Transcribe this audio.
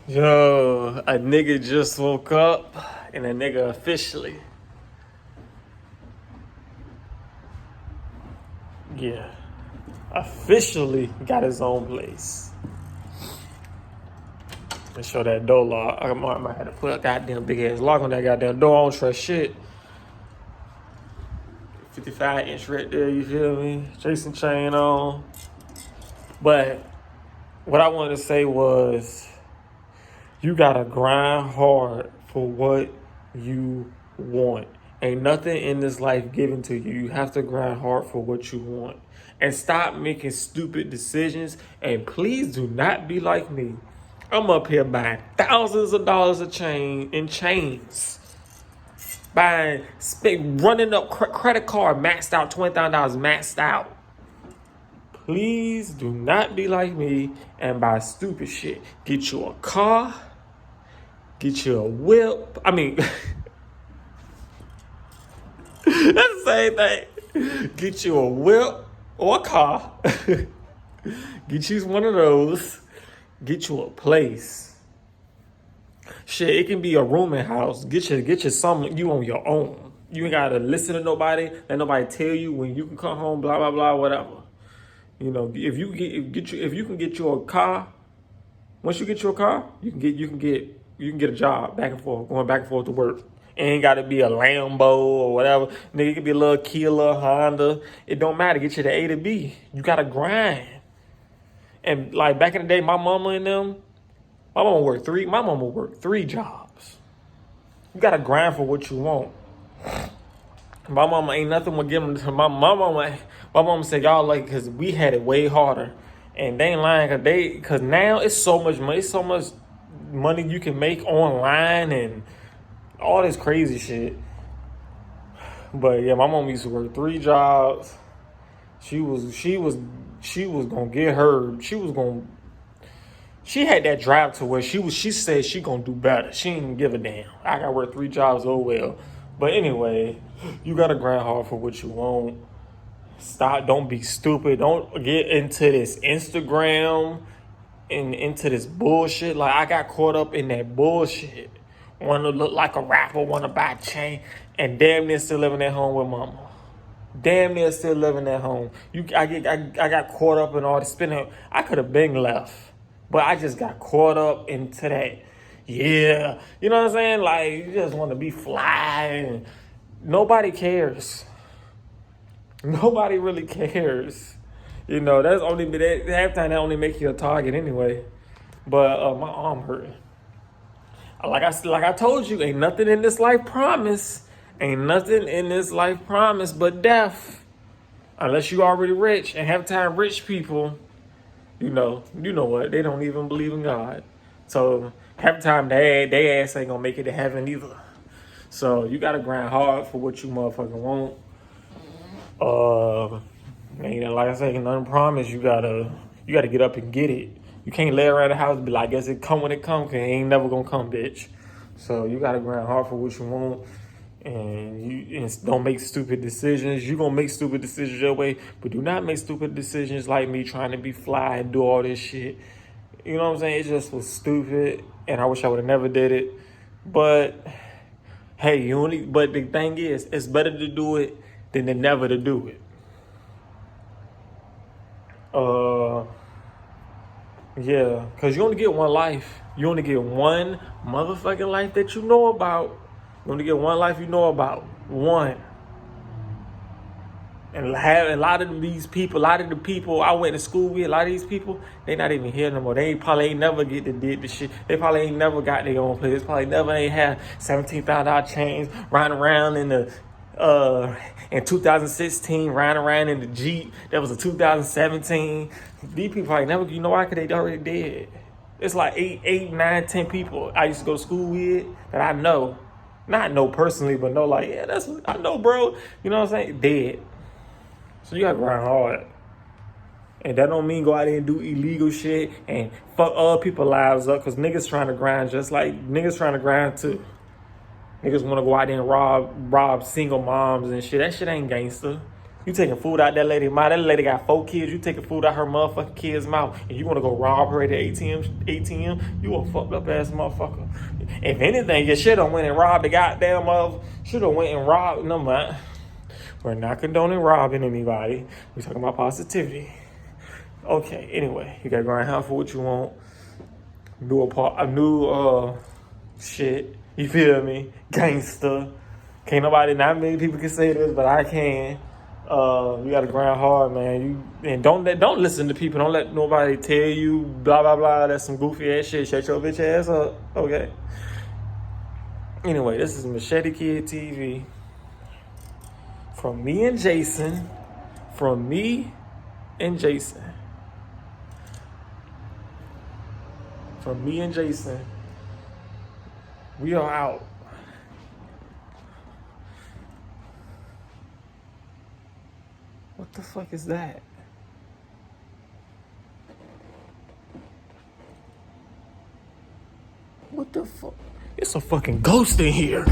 Yo, a nigga just woke up and a nigga yeah, officially got his own place. Let's show that door lock. I might have to put a goddamn big ass lock on that goddamn door. I don't trust shit. 55-inch right there, you feel me? Jason chain on. But what I wanted to say was you gotta grind hard for what you want. Ain't nothing in this life given to you. You have to grind hard for what you want. And stop making stupid decisions. And please do not be like me. I'm up here buying thousands of dollars of chains. Running up credit card maxed out, $20,000 maxed out. Please do not be like me and buy stupid shit. Get you a car. Get you a whip. I mean, that's the same thing. Get you a whip or a car. Get you one of those. Get you a place. Shit, it can be a rooming house. Get you something you on your own. You ain't gotta listen to nobody. Let nobody tell you when you can come home. Blah blah blah. Whatever. You know, if you can get you a car. Once you get your car, you can get a job back and forth, going back and forth to work. It ain't got to be a Lambo or whatever. Nigga, it could be a little Kia, little Honda. It don't matter. Get you to A to B. You got to grind. And like back in the day, my mama worked three jobs. You got to grind for what you want. My mama ain't nothing but giving to my mama. My mama said, y'all like, because we had it way harder. And they ain't lying, cause now it's so much money you can make online and all this crazy shit. But yeah, my mom used to work three jobs. She was gonna get her. She had that drive to where she said she gonna do better. She didn't give a damn. I gotta work three jobs, oh well. But anyway, you gotta grind hard for what you want. Stop, don't be stupid. Don't get into this Instagram and into this bullshit. Like, I got caught up in that bullshit. Want to look like a rapper, want to buy a chain, and damn near still living at home with mama. Damn near still living at home. I got caught up in all the spending. I could have been left, but I just got caught up into that. Yeah, you know what I'm saying? Like, you just want to be fly, and nobody cares. Nobody really cares. You know, that's only that halftime that only make you a target anyway. But my arm hurting. Like I told you, ain't nothing in this life promised. Ain't nothing in this life promised but death. Unless you already rich. And halftime rich people, you know what? They don't even believe in God. So halftime they ass ain't gonna make it to heaven either. So you gotta grind hard for what you motherfucking want. Like I said, nothing promised. You gotta get up and get it. You can't lay around the house and be like, I guess it come when it come, cause it ain't never gonna come, bitch. So you gotta grind hard for what you want, and don't make stupid decisions. You gonna make stupid decisions your way, but do not make stupid decisions like me trying to be fly and do all this shit. You know what I'm saying? It just was stupid, and I wish I would have never did it. But hey, but the thing is, it's better to do it than to never to do it. Yeah, because you only get one life. You only get one motherfucking life that you know about. You only get one life you know about. One. And a lot of the people I went to school with, a lot of these people, they not even here no more. They probably ain't never get to did the shit. They probably ain't never got their own place. Probably never ain't had $17,000 chains riding around in 2016, riding around in the Jeep. That was a 2017. These people probably never, you know why? Because they already dead. It's like 8, 9, 10 people I used to go to school with that I know. Not know personally, but know like, yeah, I know, bro. You know what I'm saying? Dead. So you gotta grind hard. And that don't mean go out there and do illegal shit and fuck other people's lives up, because niggas trying to grind just like niggas trying to grind too. Niggas want to go out there and rob single moms and shit. That shit ain't gangster. You taking food out that lady mouth. That lady got 4 kids. You taking food out her motherfucking kid's mouth. And you want to go rob her at the ATM? You a fucked up ass motherfucker. If anything, you should have went and robbed the goddamn mother. Should have went and robbed. No, man. We're not condoning robbing anybody. We're talking about positivity. Okay, anyway. You got to grind hard for what you want. New shit. You feel me? Gangster. Can't nobody, not many people can say this, but I can. You gotta grind hard, man. Don't listen to people. Don't let nobody tell you blah blah blah. That's some goofy ass shit. Shut your bitch ass up. Okay. Anyway, this is Machete Kid TV. From me and Jason. From me and Jason. From me and Jason. We are out. What the fuck is that? What the fuck? It's a fucking ghost in here.